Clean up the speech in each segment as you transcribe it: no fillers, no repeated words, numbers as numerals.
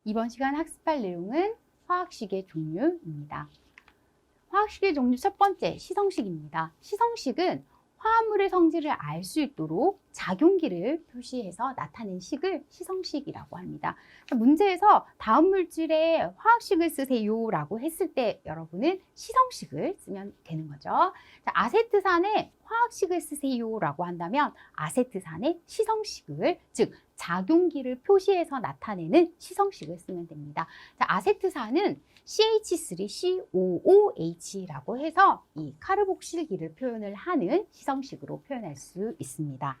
이번 시간 학습할 내용은 화학식의 종류입니다. 화학식의 종류 첫 번째, 시성식입니다. 시성식은 화합물의 성질을 알 수 있도록 작용기를 표시해서 나타낸 식을 시성식이라고 합니다. 문제에서 다음 물질에 화학식을 쓰세요 라고 했을 때 여러분은 시성식을 쓰면 되는 거죠. 아세트산에 화학식을 쓰세요 라고 한다면 아세트산의 시성식을, 즉 작용기를 표시해서 나타내는 시성식을 쓰면 됩니다. 아세트산은 CH3COOH라고 해서 이 카르복실기를 표현을 하는 시성식으로 표현할 수 있습니다.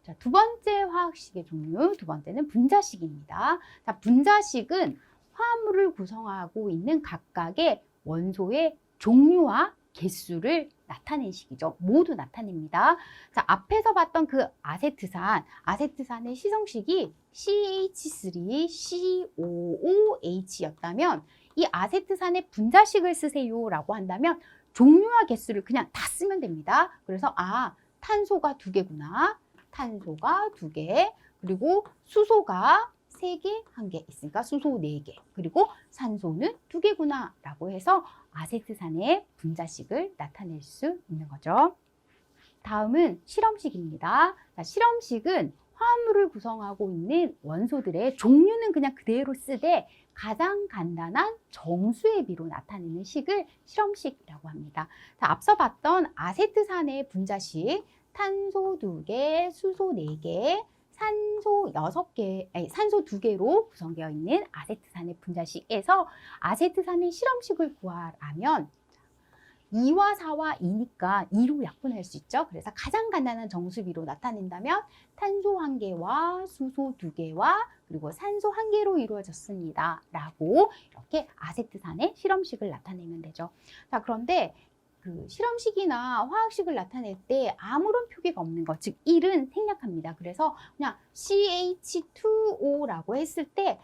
자, 두 번째 화학식의 종류, 두 번째는 분자식입니다. 자, 분자식은 화합물을 구성하고 있는 각각의 원소의 종류와 개수를 나타낸 식이죠. 모두 나타냅니다. 자, 앞에서 봤던 그 아세트산의 시성식이 CH3COOH였다면 이 아세트산의 분자식을 쓰세요 라고 한다면 종류와 개수를 그냥 다 쓰면 됩니다. 그래서 탄소가 2개구나. 탄소가 2개, 그리고 수소가 3개, 1개 있으니까 수소 4개, 그리고 산소는 2개구나 라고 해서 아세트산의 분자식을 나타낼 수 있는 거죠. 다음은 실험식입니다. 자, 실험식은 화합물을 구성하고 있는 원소들의 종류는 그냥 그대로 쓰되 가장 간단한 정수의 비로 나타내는 식을 실험식이라고 합니다. 자, 앞서 봤던 아세트산의 분자식, 탄소 2개, 수소 4개, 산소 2개로 구성되어 있는 아세트산의 분자식에서 아세트산의 실험식을 구하라면 2와 4와 2니까 2로 약분할 수 있죠. 그래서 가장 간단한 정수비로 나타낸다면 탄소 1개와 수소 2개와 그리고 산소 1개로 이루어졌습니다. 라고 이렇게 아세트산의 실험식을 나타내면 되죠. 자, 그런데 그 실험식이나 화학식을 나타낼 때 아무런 표기가 없는 것, 즉 1은 생략합니다. 그래서 그냥 CH2O라고 했을 때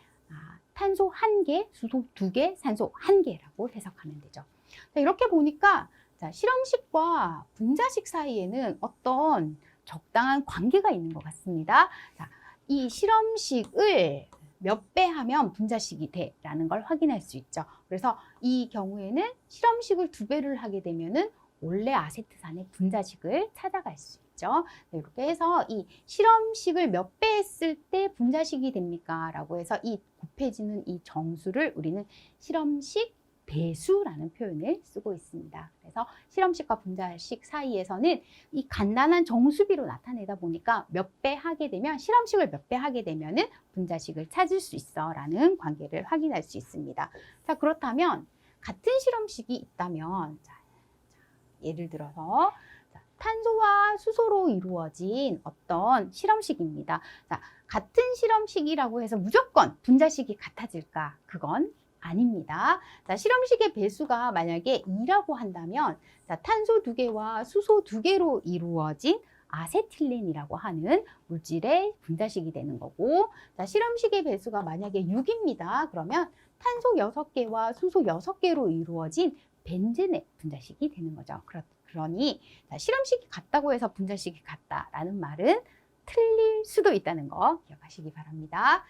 탄소 1개, 수소 2개, 산소 1개라고 해석하면 되죠. 자, 이렇게 보니까 실험식과 분자식 사이에는 어떤 적당한 관계가 있는 것 같습니다. 자, 이 실험식을 몇 배 하면 분자식이 돼라는 걸 확인할 수 있죠. 그래서 이 경우에는 실험식을 2배를 하게 되면은 원래 아세트산의 분자식을 찾아갈 수 있죠. 이렇게 해서 이 실험식을 몇 배 했을 때 분자식이 됩니까? 라고 해서 이 곱해지는 이 정수를 우리는 실험식 배수라는 표현을 쓰고 있습니다. 그래서 실험식과 분자식 사이에서는 이 간단한 정수비로 나타내다 보니까 몇 배 하게 되면, 실험식을 몇 배 하게 되면은 분자식을 찾을 수 있어 라는 관계를 확인할 수 있습니다. 자, 그렇다면 같은 실험식이 있다면, 예를 들어서 탄소와 수소로 이루어진 어떤 실험식입니다. 자, 같은 실험식이라고 해서 무조건 분자식이 같아질까? 그건 아닙니다. 자, 실험식의 배수가 만약에 2라고 한다면 탄소 2개와 수소 2개로 이루어진 아세틸렌이라고 하는 물질의 분자식이 되는 거고, 자, 실험식의 배수가 만약에 6입니다. 그러면 탄소 6개와 수소 6개로 이루어진 벤젠의 분자식이 되는 거죠. 그러니 실험식이 같다고 해서 분자식이 같다라는 말은 틀릴 수도 있다는 거 기억하시기 바랍니다.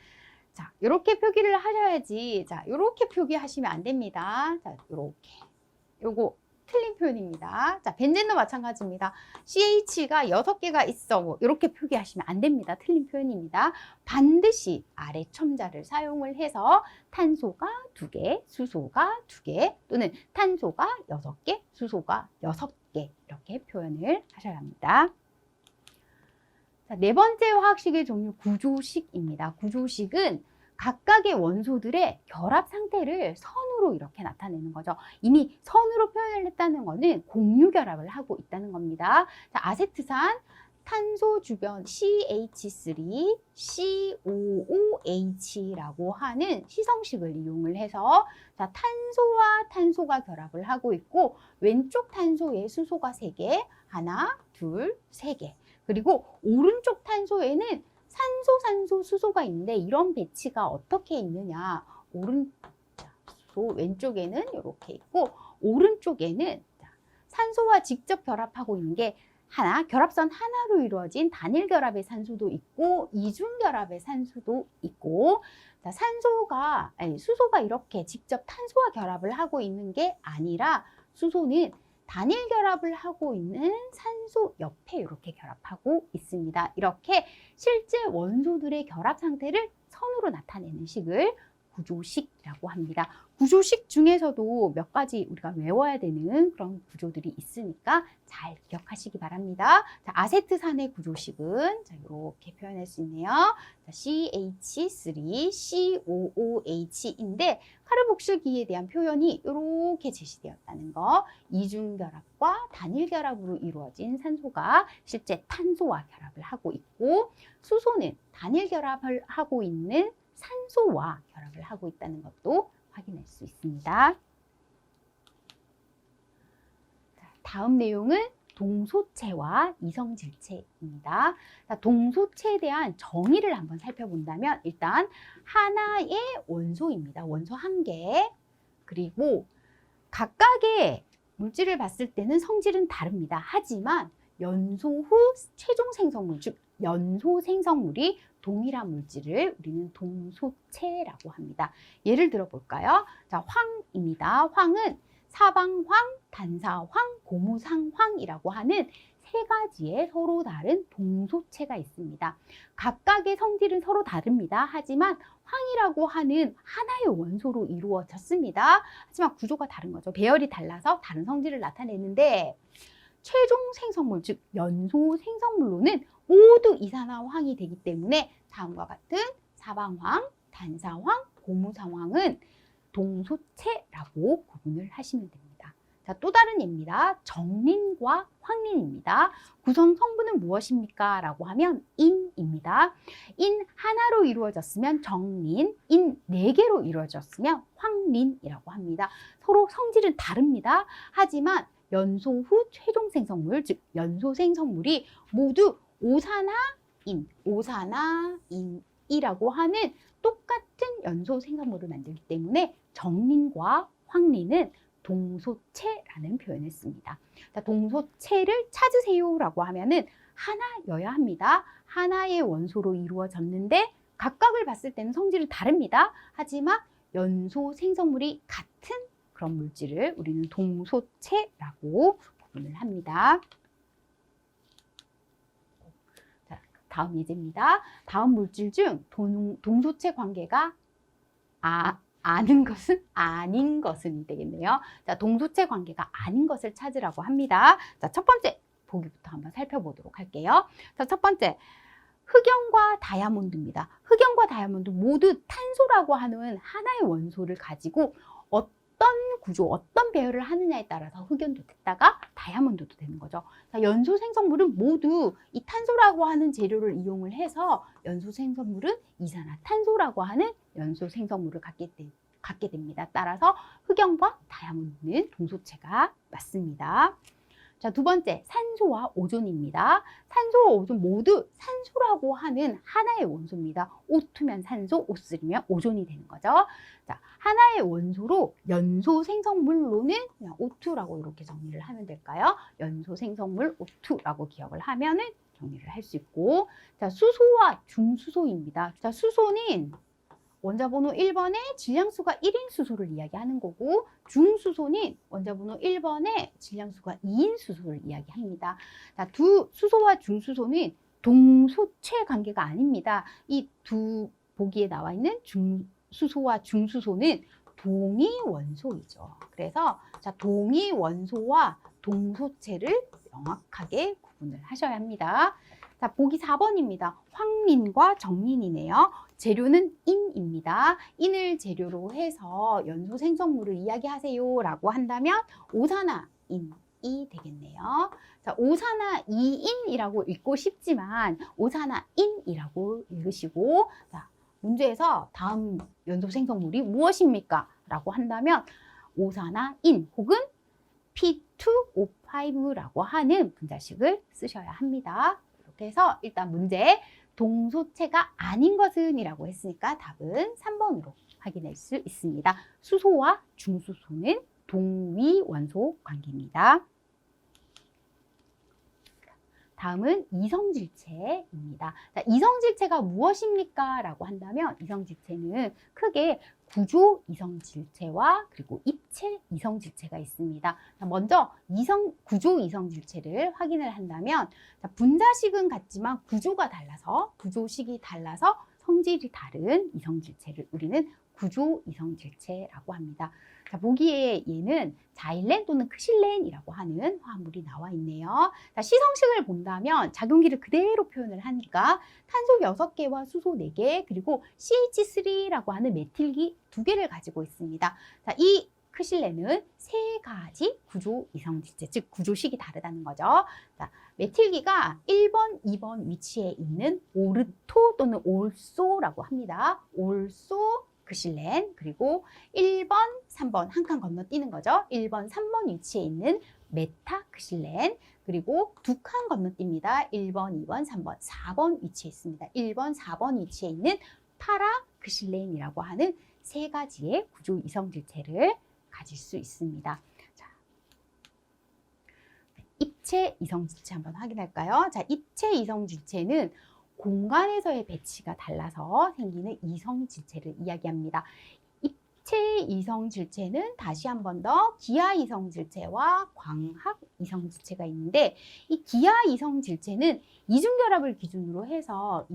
자, 이렇게 표기를 하셔야지. 자, 이렇게 표기하시면 안 됩니다. 자, 이렇게. 요거 틀린 표현입니다. 자, 벤젠도 마찬가지입니다. CH가 6개가 있어. 뭐 이렇게 표기하시면 안 됩니다. 틀린 표현입니다. 반드시 아래 첨자를 사용을 해서 탄소가 2개, 수소가 2개, 또는 탄소가 6개, 수소가 6개 이렇게 표현을 하셔야 합니다. 자, 네 번째 화학식의 종류 구조식입니다. 구조식은 각각의 원소들의 결합 상태를 선으로 이렇게 나타내는 거죠. 이미 선으로 표현을 했다는 것은 공유 결합을 하고 있다는 겁니다. 자, 아세트산 탄소 주변 CH3COOH라고 하는 시성식을 이용을 해서 탄소와 탄소가 결합을 하고 있고, 왼쪽 탄소에 수소가 3개, 하나, 둘, 3개. 그리고 오른쪽 탄소에는 산소, 수소가 있는데 이런 배치가 어떻게 있느냐. 수소 왼쪽에는 이렇게 있고, 오른쪽에는 산소와 직접 결합하고 있는 게 결합선 하나로 이루어진 단일 결합의 산소도 있고, 이중 결합의 산소도 있고, 자, 수소가 이렇게 직접 탄소와 결합을 하고 있는 게 아니라 수소는 단일 결합을 하고 있는 산소 옆에 이렇게 결합하고 있습니다. 이렇게 실제 원소들의 결합 상태를 선으로 나타내는 식을 구조식이라고 합니다. 구조식 중에서도 몇 가지 우리가 외워야 되는 그런 구조들이 있으니까 잘 기억하시기 바랍니다. 자, 아세트산의 구조식은 자, 이렇게 표현할 수 있네요. 자, CH3COOH인데 카르복실기에 대한 표현이 이렇게 제시되었다는 거. 이중결합과 단일결합으로 이루어진 산소가 실제 탄소와 결합을 하고 있고, 수소는 단일결합을 하고 있는 산소와 결합을 하고 있다는 것도 확인할 수 있습니다. 다음 내용은 동소체와 이성질체입니다. 동소체에 대한 정의를 한번 살펴본다면 일단 하나의 원소입니다. 원소 한 개. 그리고 각각의 물질을 봤을 때는 성질은 다릅니다. 하지만 연소 후 최종 생성물, 즉 연소 생성물이 동일한 물질을 우리는 동소체라고 합니다. 예를 들어 볼까요? 자, 황입니다. 황은 사방황, 단사황, 고무상황이라고 하는 세 가지의 서로 다른 동소체가 있습니다. 각각의 성질은 서로 다릅니다. 하지만 황이라고 하는 하나의 원소로 이루어졌습니다. 하지만 구조가 다른 거죠. 배열이 달라서 다른 성질을 나타내는데 최종 생성물, 즉 연소 생성물로는 모두 이산화황이 되기 때문에 다음과 같은 사방황, 단사황, 고무상황은 동소체라고 구분을 하시면 됩니다. 자, 또 다른 예입니다. 정린과 황린입니다. 구성 성분은 무엇입니까? 라고 하면 인입니다. 인 하나로 이루어졌으면 정린, 인 4개로 이루어졌으면 황린이라고 합니다. 서로 성질은 다릅니다. 하지만 연소 후 최종 생성물, 즉 연소 생성물이 모두 오산화인이라고 하는 똑같은 연소 생성물을 만들기 때문에 정린과 황린은 동소체라는 표현을 씁니다. 자, 동소체를 찾으세요라고 하면은 하나여야 합니다. 하나의 원소로 이루어졌는데 각각을 봤을 때는 성질이 다릅니다. 하지만 연소 생성물이 같은 그런 물질을 우리는 동소체라고 구분을 합니다. 자, 다음 예제입니다. 다음 물질 중 동소체 관계가 아는 것은 아닌 것은 되겠네요. 자, 동소체 관계가 아닌 것을 찾으라고 합니다. 자, 첫 번째 보기부터 한번 살펴보도록 할게요. 자, 첫 번째. 흑연과 다이아몬드입니다. 흑연과 다이아몬드 모두 탄소라고 하는 하나의 원소를 가지고 어떤 구조, 어떤 배열을 하느냐에 따라서 흑연도 됐다가 다이아몬드도 되는 거죠. 자, 연소 생성물은 모두 이 탄소라고 하는 재료를 이용을 해서 연소 생성물은 이산화탄소라고 하는 연소 생성물을 갖게 됩니다. 따라서 흑연과 다이아몬드는 동소체가 맞습니다. 자, 두 번째, 산소와 오존입니다. 산소와 오존 모두 산소라고 하는 하나의 원소입니다. O2면 산소, O3면 오존이 되는 거죠. 자, 하나의 원소로 연소 생성물로는 그냥 O2라고 이렇게 정리를 하면 될까요? 연소 생성물 O2라고 기억을 하면은 정리를 할 수 있고, 자, 수소와 중수소입니다. 자, 수소는 원자번호 1번의 질량수가 1인 수소를 이야기하는 거고, 중수소는 원자번호 1번의 질량수가 2인 수소를 이야기합니다. 자, 수소와 중수소는 동소체 관계가 아닙니다. 이 두 보기에 나와 있는 수소와 중수소는 동위 원소이죠. 그래서 자, 동위 원소와 동소체를 명확하게 구분을 하셔야 합니다. 자, 보기 4번입니다. 황린과 정린이네요. 재료는 인입니다. 인을 재료로 해서 연소 생성물을 이야기하세요 라고 한다면 오산화인이 되겠네요. 자, 오산화이인이라고 읽고 싶지만 오산화인이라고 읽으시고, 자, 문제에서 다음 연소 생성물이 무엇입니까? 라고 한다면 오산화인 혹은 P2O5라고 하는 분자식을 쓰셔야 합니다. 이렇게 해서 일단 문제 동소체가 아닌 것은 이라고 했으니까 답은 3번으로 확인할 수 있습니다. 수소와 중수소는 동위 원소 관계입니다. 다음은 이성질체입니다. 자, 이성질체가 무엇입니까? 라고 한다면 이성질체는 크게 구조 이성질체와 그리고 입체 이성질체가 있습니다. 자, 먼저 구조 이성질체를 확인을 한다면 자, 분자식은 같지만 구조식이 달라서 성질이 다른 이성질체를 우리는 구조 이성질체라고 합니다. 자, 보기에 얘는 자일렌 또는 크실렌이라고 하는 화합물이 나와 있네요. 자, 시성식을 본다면 작용기를 그대로 표현을 하니까 탄소 6개와 수소 4개 그리고 CH3라고 하는 메틸기 2개를 가지고 있습니다. 자, 이 크실렌은 3가지 구조 이성질체, 즉 구조식이 다르다는 거죠. 자, 메틸기가 1번, 2번 위치에 있는 오르토 또는 올소라고 합니다. 올소 크실렌 그리고 1번, 3번 한 칸 건너뛰는 거죠. 1번, 3번 위치에 있는 메타 크실렌 그리고 2칸 건너뜁니다. 1번, 2번, 3번, 4번 위치에 있습니다. 1번, 4번 위치에 있는 파라 크실렌이라고 하는 3가지의 구조 이성질체를 가질 수 있습니다. 자, 입체 이성질체 한번 확인할까요? 자, 입체 이성질체는 공간에서의 배치가 달라서 생기는 이성질체를 이야기합니다. 입체 이성질체는 다시 한 번 더 기하 이성질체와 광학 이성질체가 있는데 이 기하 이성질체는 이중결합을 기준으로 해서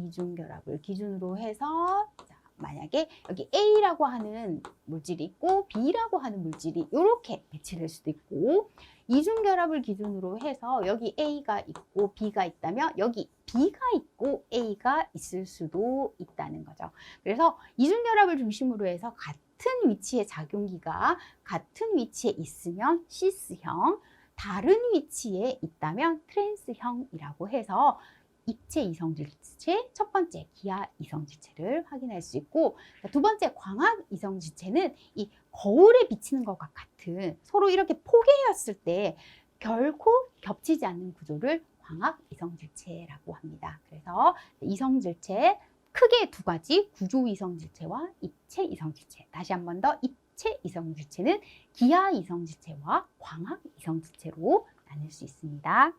자, 만약에 여기 A라고 하는 물질이 있고 B라고 하는 물질이 이렇게 배치될 수도 있고 이중결합을 기준으로 해서 여기 A가 있고 B가 있다면 여기 B가 있고 A가 있을 수도 있다는 거죠. 그래서 이중결합을 중심으로 해서 같은 위치의 작용기가 같은 위치에 있으면 시스형, 다른 위치에 있다면 트랜스형이라고 해서 입체 이성질체, 첫 번째 기하 이성질체를 확인할 수 있고 두 번째 광학 이성질체는 이 거울에 비치는 것과 같은 서로 이렇게 포개였을 때 결코 겹치지 않는 구조를 광학 이성질체라고 합니다. 그래서 이성질체 크게 2가지 구조 이성질체와 입체 이성질체 다시 한 번 더 입체 이성질체는 기하 이성질체와 광학 이성질체로 나눌 수 있습니다.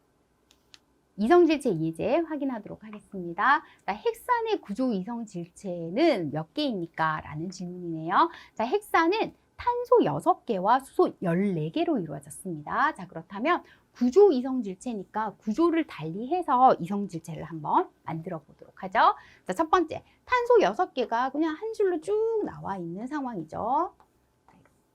이성질체 예제 확인하도록 하겠습니다. 자, 헥산의 구조 이성질체는 몇 개입니까? 라는 질문이네요. 자, 헥산은 탄소 6개와 수소 14개로 이루어졌습니다. 자, 그렇다면 구조 이성질체니까 구조를 달리해서 이성질체를 한번 만들어 보도록 하죠. 자, 첫 번째, 탄소 6개가 그냥 한 줄로 쭉 나와 있는 상황이죠.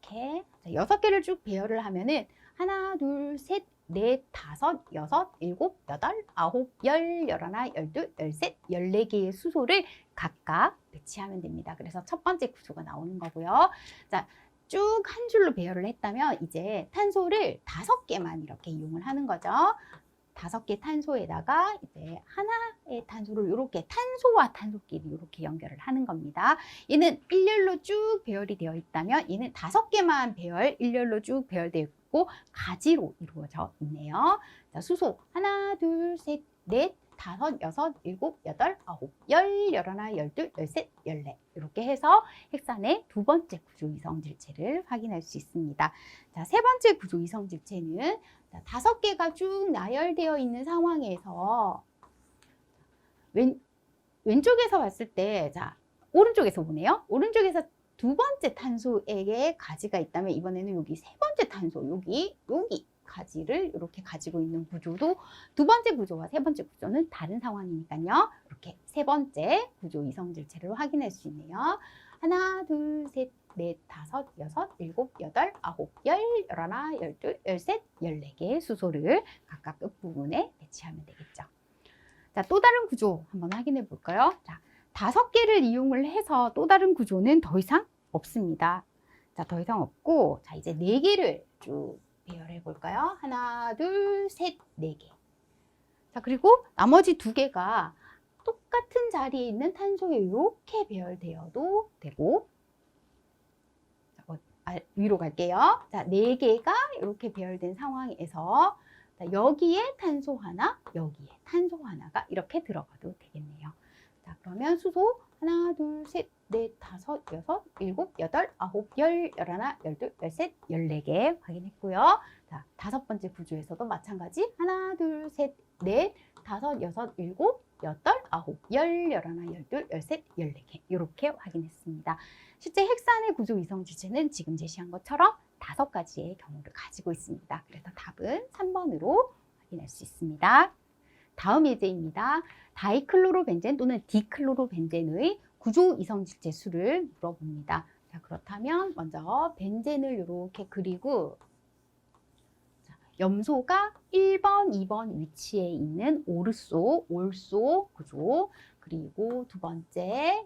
이렇게 자, 6개를 쭉 배열을 하면은 하나, 둘, 셋, 넷, 다섯, 여섯, 일곱, 여덟, 아홉, 열, 열하나, 열둘, 열셋, 14개의 수소를 각각 배치하면 됩니다. 그래서 첫 번째 구조가 나오는 거고요. 자, 쭉 한 줄로 배열을 했다면 이제 탄소를 5개만 이렇게 이용을 하는 거죠. 5개 탄소에다가 이제 하나의 탄소를 이렇게 탄소와 탄소끼리 이렇게 연결을 하는 겁니다. 얘는 일렬로 쭉 배열이 되어 있다면 얘는 5개만 일렬로 쭉 배열되어 있고 가지로 이루어져 있네요. 자, 수소 하나, 둘, 셋, 넷, 다섯, 여섯, 일곱, 여덟, 아홉, 열, 열하나, 열둘, 열셋, 열네 이렇게 해서 헥산의 2번째 구조 이성질체를 확인할 수 있습니다. 자, 3번째 구조 이성질체는 5개가 쭉 나열되어 있는 상황에서 왼쪽에서 봤을 때 자, 오른쪽에서 보네요. 오른쪽에서 2번째 탄소에게 가지가 있다면 이번에는 여기 3번째 탄소 여기 가지를 이렇게 가지고 있는 구조도 2번째 구조와 3번째 구조는 다른 상황이니까요. 이렇게 3번째 구조 이성질체를 확인할 수 있네요. 하나, 둘, 셋, 넷, 다섯, 여섯, 일곱, 여덟, 아홉, 열, 열하나, 열둘, 열셋, 14개의 수소를 각각 끝부분에 배치하면 되겠죠. 자, 또 다른 구조 한번 확인해 볼까요? 자, 5개를 이용을 해서 또 다른 구조는 더 이상 없습니다. 자, 더 이상 없고, 자, 이제 4개를 쭉 배열해 볼까요? 하나, 둘, 셋, 4개. 자, 그리고 나머지 2개가 똑같은 자리에 있는 탄소에 이렇게 배열되어도 되고, 자, 위로 갈게요. 자, 4개가 이렇게 배열된 상황에서 자, 여기에 탄소 하나, 여기에 탄소 하나가 이렇게 들어가도 되겠네요. 자, 그러면 수소 하나, 둘, 셋, 넷, 다섯, 여섯, 일곱, 여덟, 아홉, 열, 열하나, 열둘, 열셋, 14개 확인했고요. 자, 5번째 구조에서도 마찬가지 하나, 둘, 셋, 넷, 다섯, 여섯, 일곱, 여덟, 아홉, 열, 열하나, 열둘, 열셋, 열네 개 이렇게 확인했습니다. 실제 헥산의 구조 이성 질체는 지금 제시한 것처럼 5가지의 경우를 가지고 있습니다. 그래서 답은 3번으로 확인할 수 있습니다. 다음 예제입니다. 다이클로로벤젠 또는 디클로로벤젠의 구조 이성 질체 수를 물어봅니다. 자, 그렇다면 먼저 벤젠을 이렇게 그리고 염소가 1번, 2번 위치에 있는 오르소, 올소 구조, 그리고 두 번째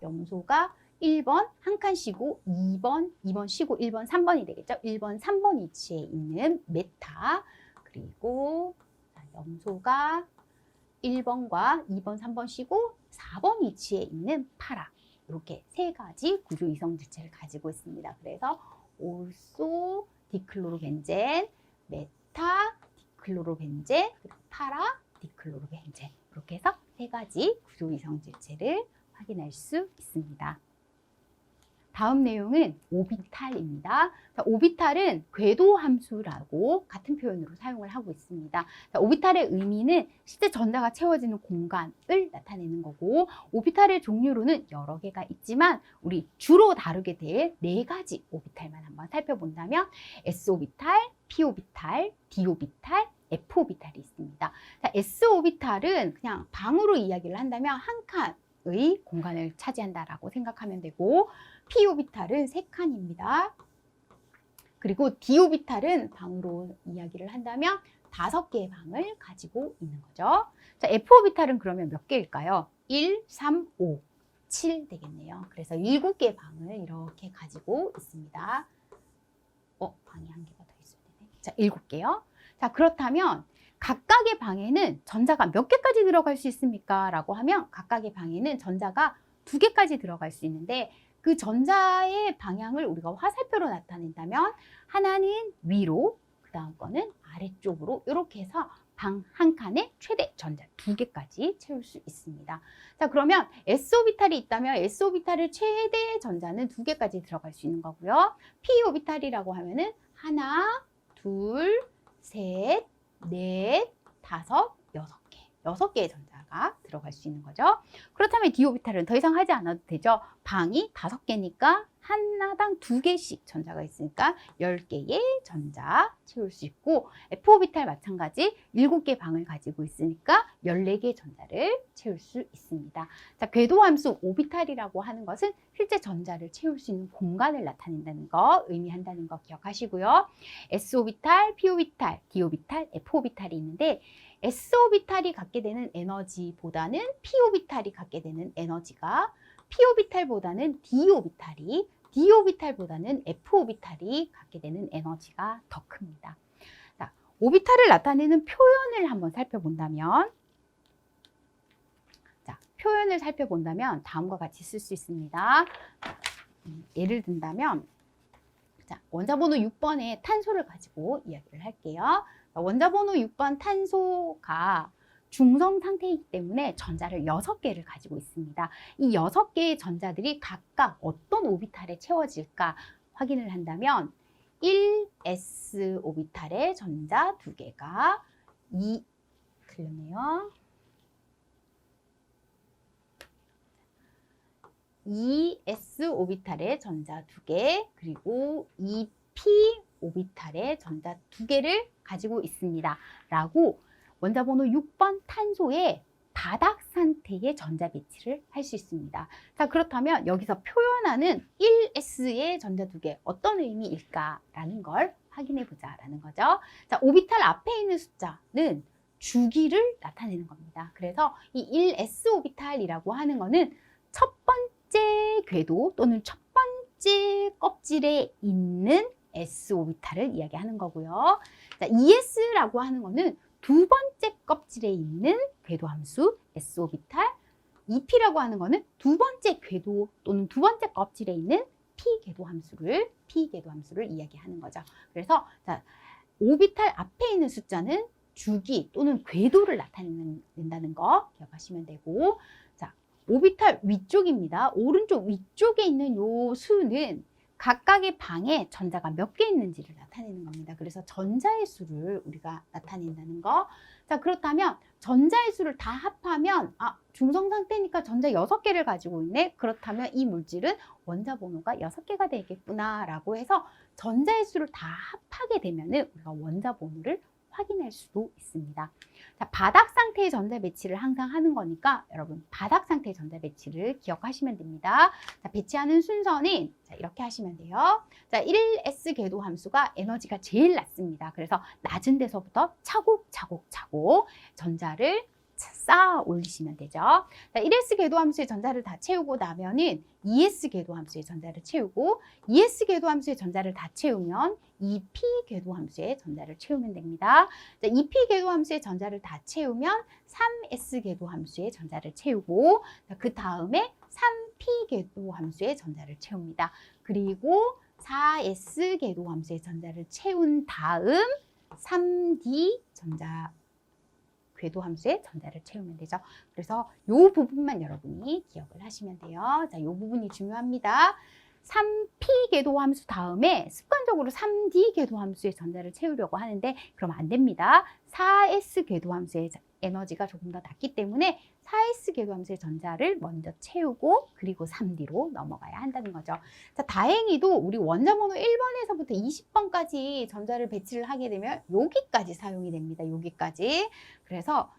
염소가 1번 한 칸 쉬고 2번 쉬고 1번, 3번이 되겠죠. 1번, 3번 위치에 있는 메타, 그리고 염소가 1번과 2번, 3번 쉬고 4번 위치에 있는 파라. 이렇게 3가지 구조 이성 질체를 가지고 있습니다. 그래서 올소, 디클로로벤젠, 메타, 디클로로벤젠, 파라, 디클로로벤젠 이렇게 해서 3가지 구조 이성 질체를 확인할 수 있습니다. 다음 내용은 오비탈입니다. 자, 오비탈은 궤도 함수라고 같은 표현으로 사용을 하고 있습니다. 자, 오비탈의 의미는 실제 전자가 채워지는 공간을 나타내는 거고, 오비탈의 종류로는 여러 개가 있지만 우리 주로 다루게 될 4가지 오비탈만 한번 살펴본다면 S오비탈, P오비탈, D오비탈, F오비탈이 있습니다. 자, S오비탈은 그냥 방으로 이야기를 한다면 한 칸의 공간을 차지한다라고 생각하면 되고, P오비탈은 3칸입니다. 그리고 D오비탈은 방으로 이야기를 한다면 5개의 방을 가지고 있는 거죠. 자, F오비탈은 그러면 몇 개일까요? 1, 3, 5, 7 되겠네요. 그래서 7개의 방을 이렇게 가지고 있습니다. 방이 1개가 더 있어야 되네. 자, 7개요. 자, 그렇다면 각각의 방에는 전자가 몇 개까지 들어갈 수 있습니까? 라고 하면 각각의 방에는 전자가 2개까지 들어갈 수 있는데, 그 전자의 방향을 우리가 화살표로 나타낸다면 하나는 위로, 그 다음 거는 아래쪽으로 이렇게 해서 방 한 칸에 최대 전자 2개까지 채울 수 있습니다. 자, 그러면 S오비탈이 있다면 S오비탈의 최대 전자는 2개까지 들어갈 수 있는 거고요. P오비탈이라고 하면은 하나, 둘, 셋, 넷, 다섯, 6개. 6개의 전자가 들어갈 수 있는 거죠. 그렇다면 D오비탈은 더 이상 하지 않아도 되죠. 방이 5개니까 하나당 2개씩 전자가 있으니까 10개의 전자 채울 수 있고, F오비탈 마찬가지 7개 방을 가지고 있으니까 14개의 전자를 채울 수 있습니다. 자, 궤도함수 오비탈이라고 하는 것은 실제 전자를 채울 수 있는 공간을 나타낸다는 거, 의미한다는 거 기억하시고요. S오비탈, P오비탈, D오비탈, F오비탈이 있는데, S오비탈이 갖게 되는 에너지보다는 P오비탈이 갖게 되는 에너지가 P오비탈보다는 D오비탈이, D오비탈보다는 F오비탈이 갖게 되는 에너지가 더 큽니다. 자, 오비탈을 나타내는 표현을 한번 살펴본다면, 다음과 같이 쓸 수 있습니다. 예를 든다면, 자, 원자번호 6번의 탄소를 가지고 이야기를 할게요. 원자번호 6번 탄소가 중성 상태이기 때문에 전자를 6개를 가지고 있습니다. 이 6개의 전자들이 각각 어떤 오비탈에 채워질까 확인을 한다면 1s 오비탈의 전자 2개가 2s 오비탈의 전자 2개, 그리고 2p 오비탈의 전자 2개를 가지고 있습니다. 라고 원자번호 6번 탄소의 바닥 상태의 전자 배치를 할 수 있습니다. 자, 그렇다면 여기서 표현하는 1s의 전자 2개 어떤 의미일까라는 걸 확인해 보자라는 거죠. 자, 오비탈 앞에 있는 숫자는 주기를 나타내는 겁니다. 그래서 이 1s 오비탈이라고 하는 거는 첫 번째 궤도 또는 첫 번째 껍질에 있는 s 오비탈을 이야기하는 거고요. 자, 2s라고 하는 거는 두 번째 껍질에 있는 궤도 함수 s 오비탈, 2p라고 하는 거는 두 번째 궤도 또는 두 번째 껍질에 있는 p 궤도 함수를 이야기하는 거죠. 그래서 자, 오비탈 앞에 있는 숫자는 주기 또는 궤도를 나타낸다는 거 기억하시면 되고, 자, 오비탈 위쪽입니다. 오른쪽 위쪽에 있는 요 수는 각각의 방에 전자가 몇 개 있는지를 나타내는 겁니다. 그래서 전자의 수를 우리가 나타낸다는 거. 자, 그렇다면 전자의 수를 다 합하면 중성 상태니까 전자 6개를 가지고 있네. 그렇다면 이 물질은 원자 번호가 6개가 되겠구나 라고 해서 전자의 수를 다 합하게 되면은 우리가 원자 번호를 확인할 수도 있습니다. 자, 바닥 상태의 전자 배치를 항상 하는 거니까 여러분 바닥 상태의 전자 배치를 기억하시면 됩니다. 자, 배치하는 순서는 자, 이렇게 하시면 돼요. 자, 1s 궤도 함수가 에너지가 제일 낮습니다. 그래서 낮은 데서부터 차곡차곡 전자를 쌓아 올리시면 되죠. 자, 1s 궤도 함수의 전자를 다 채우고 나면은 2s 궤도 함수의 전자를 채우고 2s 궤도 함수의 전자를 다 채우면 2p 궤도 함수의 전자를 채우면 됩니다. 자, 2p 궤도 함수의 전자를 다 채우면 3s 궤도 함수의 전자를 채우고 그 다음에 3p 궤도 함수의 전자를 채웁니다. 그리고 4s 궤도 함수의 전자를 채운 다음 3d 전자 궤도 함수의 전자를 채우면 되죠. 그래서 이 부분만 여러분이 기억을 하시면 돼요. 자, 이 부분이 중요합니다. 3p 궤도 함수 다음에 습관적으로 3d 궤도 함수의 전자를 채우려고 하는데 그러면 안 됩니다. 4s 궤도 함수의 에너지가 조금 더 낮기 때문에 4s 궤도 함수의 전자를 먼저 채우고 그리고 3d로 넘어가야 한다는 거죠. 자, 다행히도 우리 원자 번호 1번에서부터 20번까지 전자를 배치를 하게 되면 여기까지 사용이 됩니다. 여기까지. 그래서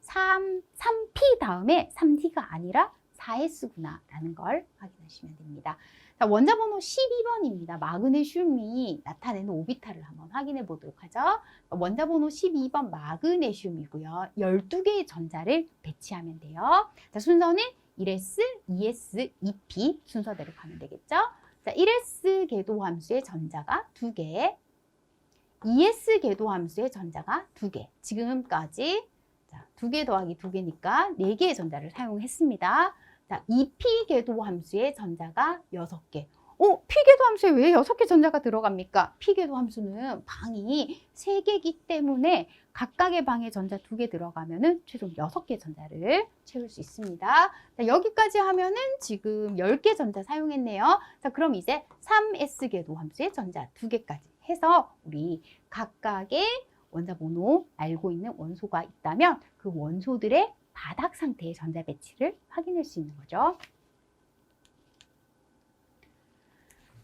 3p 다음에 3d가 아니라 4s구나 라는 걸 확인하시면 됩니다. 자, 원자 번호 12번입니다. 마그네슘이 나타내는 오비탈을 한번 확인해 보도록 하죠. 원자 번호 12번 마그네슘이고요. 12개의 전자를 배치하면 돼요. 자, 순서는 1s, 2s, 2p 순서대로 가면 되겠죠. 자, 1s 궤도 함수의 전자가 2개, 2s 궤도 함수의 전자가 2개. 지금까지 2개 더하기 2개니까 4개의 전자를 사용했습니다. 자, 2p 궤도 함수의 전자가 6개. p 궤도 함수에 왜 6개 전자가 들어갑니까? p 궤도 함수는 방이 3개이기 때문에 각각의 방에 전자 2개 들어가면은 최종 6개 전자를 채울 수 있습니다. 자, 여기까지 하면은 지금 10개 전자 사용했네요. 자, 그럼 이제 3s 궤도 함수의 전자 2개까지 해서 우리 각각의 원자 번호 알고 있는 원소가 있다면 그 원소들의 바닥 상태의 전자 배치를 확인할 수 있는 거죠.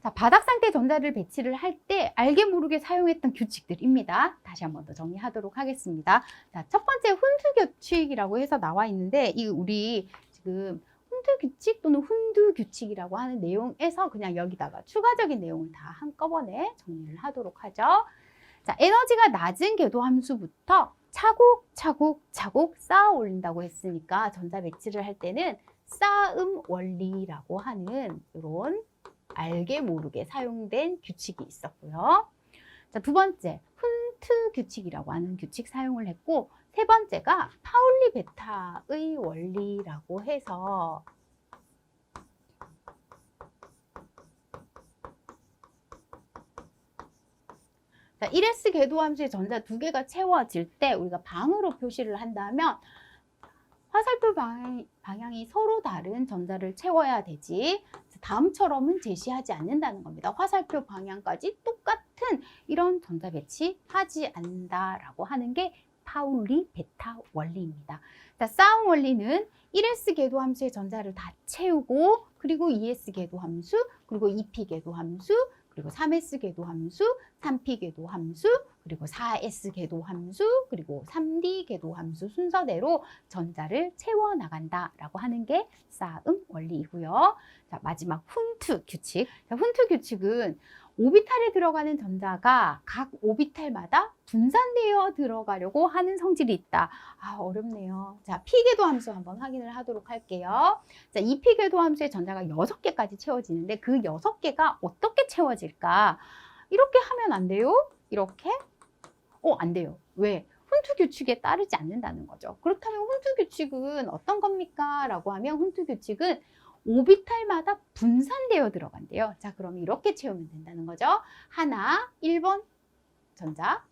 자, 바닥 상태 전자를 배치를 할 때 알게 모르게 사용했던 규칙들입니다. 다시 한 번 더 정리하도록 하겠습니다. 자, 첫 번째 훈수 규칙이라고 해서 나와 있는데 이 우리 지금 훈수 규칙 또는 훈두 규칙이라고 하는 내용에서 그냥 여기다가 추가적인 내용을 다 한꺼번에 정리를 하도록 하죠. 자, 에너지가 낮은 궤도 함수부터 차곡차곡 쌓아 올린다고 했으니까 전자 배치를 할 때는 쌓음 원리라고 하는 이런 알게 모르게 사용된 규칙이 있었고요. 자, 두 번째 훈트 규칙이라고 하는 규칙 사용을 했고 세 번째가 파울리 베타의 원리라고 해서 자, 1s 궤도 함수의 전자 2개가 채워질 때 우리가 방으로 표시를 한다면 화살표 방향이 서로 다른 전자를 채워야 되지 다음처럼은 제시하지 않는다는 겁니다. 화살표 방향까지 똑같은 이런 전자 배치하지 않는다라고 하는 게 파울리 베타 원리입니다. 자, 싸움 원리는 1s 궤도 함수의 전자를 다 채우고 그리고 2s 궤도 함수 그리고 2p 궤도 함수 그리고 3s 궤도 함수, 3p 궤도 함수, 그리고 4s 궤도 함수, 그리고 3d 궤도 함수 순서대로 전자를 채워나간다라고 하는 게 싸움 원리이고요. 자, 마지막 훈투 규칙. 자, 훈투 규칙은 오비탈에 들어가는 전자가 각 오비탈마다 분산되어 들어가려고 하는 성질이 있다. 어렵네요. 자, P궤도 함수 한번 확인을 하도록 할게요. 자, 이 P궤도 함수의 전자가 6개까지 채워지는데 그 6개가 어떻게 채워질까? 이렇게 하면 안 돼요? 이렇게? 안 돼요. 왜? 훈투 규칙에 따르지 않는다는 거죠. 그렇다면 훈투 규칙은 어떤 겁니까? 라고 하면 훈투 규칙은 오비탈마다 분산되어 들어간대요. 자, 그럼 이렇게 채우면 된다는 거죠. 하나, 1번 전자,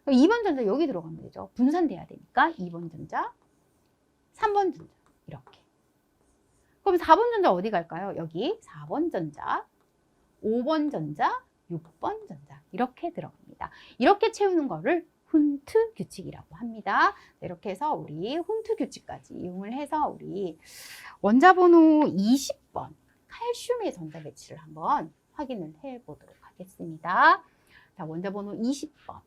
2번 전자 여기 들어가면 되죠. 분산돼야 되니까 2번 전자, 3번 전자 이렇게. 그럼 4번 전자 어디 갈까요? 여기 4번 전자. 5번 전자, 6번 전자 이렇게 들어갑니다. 이렇게 채우는 거를 훈트 규칙이라고 합니다. 이렇게 해서 우리 훈트 규칙까지 이용을 해서 우리 원자번호 20번 칼슘의 전자 배치를 한번 확인을 해 보도록 하겠습니다. 자, 원자번호 20번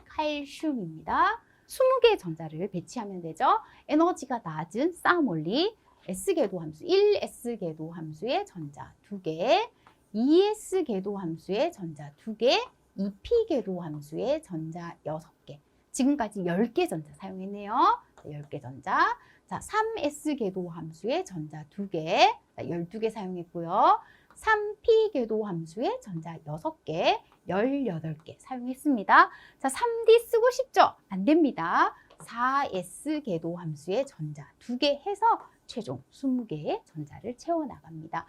칼슘입니다. 20개의 전자를 배치하면 되죠. 에너지가 낮은 싸움 원리 S 궤도 함수 1S 궤도 함수의 전자 2개, 2S 궤도 함수의 전자 2개, 2P 궤도 함수의 전자 6개. 지금까지 10개 전자 사용했네요. 10개 전자. 자, 3S 궤도 함수의 전자 2개. 자, 12개 사용했고요. 3P 궤도 함수의 전자 6개, 18개 사용했습니다. 자, 3D 쓰고 싶죠? 안 됩니다. 4S 궤도 함수의 전자 2개 해서 최종 20개의 전자를 채워나갑니다.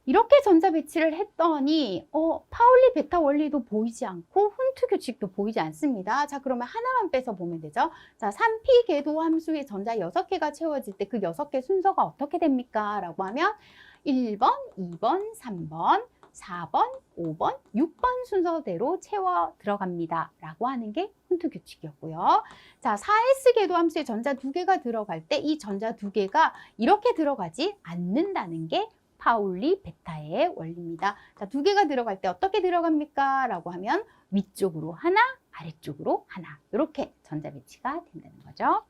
이렇게 전자 배치를 했더니 파울리 베타 원리도 보이지 않고 훈트 규칙도 보이지 않습니다. 자, 그러면 하나만 빼서 보면 되죠. 자, 3P 궤도 함수의 전자 6개가 채워질 때 그 6개 순서가 어떻게 됩니까? 라고 하면 1번, 2번, 3번, 4번, 5번, 6번 순서대로 채워 들어갑니다. 라고 하는 게 훈트 규칙이었고요. 자, 4S 궤도 함수의 전자 2개가 들어갈 때 이 전자 2개가 이렇게 들어가지 않는다는 게 파울리 베타의 원리입니다. 자, 2개가 들어갈 때 어떻게 들어갑니까? 라고 하면 위쪽으로 하나, 아래쪽으로 하나 이렇게 전자 배치가 된다는 거죠.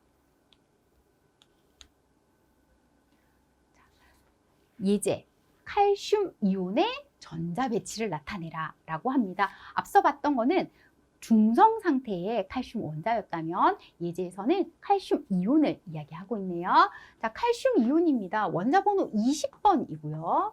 예제, 칼슘 이온의 전자 배치를 나타내라 라고 합니다. 앞서 봤던 거는 중성 상태의 칼슘 원자였다면 예제에서는 칼슘 이온을 이야기하고 있네요. 자, 칼슘 이온입니다. 원자 번호 20번이고요.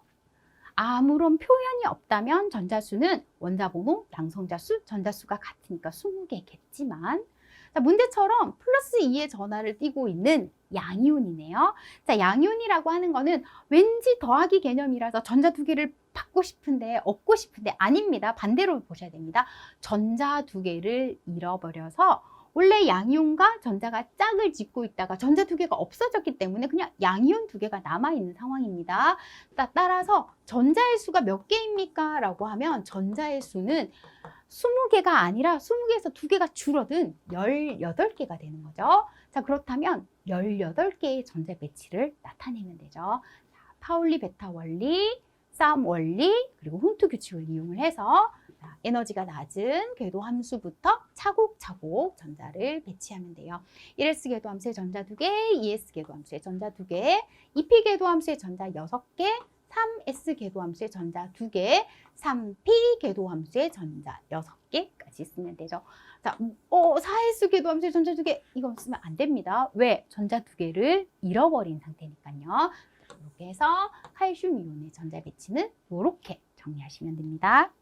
아무런 표현이 없다면 전자수는 원자 번호, 양성자수, 전자수가 같으니까 20개겠지만 자, 문제처럼 플러스 2의 전하를 띠고 있는 양이온이네요. 자, 양이온이라고 하는 거는 왠지 더하기 개념이라서 전자 2개를 받고 싶은데 얻고 싶은데 아닙니다. 반대로 보셔야 됩니다. 전자 2개를 잃어버려서 원래 양이온과 전자가 짝을 짓고 있다가 전자 2개가 없어졌기 때문에 그냥 양이온 2개가 남아있는 상황입니다. 따라서 전자의 수가 몇 개입니까? 라고 하면 전자의 수는 20개가 아니라 20개에서 2개가 줄어든 18개가 되는 거죠. 자, 그렇다면 18개의 전자 배치를 나타내면 되죠. 자, 파울리 베타 원리, 싸움 원리, 그리고 훈트 규칙을 이용을 해서 에너지가 낮은 궤도 함수부터 차곡차곡 전자를 배치하면 돼요. 1S 궤도 함수의 전자 2개, 2S 궤도 함수의 전자 2개, 2P 궤도 함수의 전자 6개, 3S 궤도 함수의 전자 2개, 3P 궤도 함수의 전자 6개까지 쓰면 되죠. 자, 4S 궤도 함수의 전자 2개 이거 쓰면 안 됩니다. 왜? 전자 2개를 잃어버린 상태니까요. 이렇게 해서 칼슘 이온의 전자 배치는 이렇게 정리하시면 됩니다.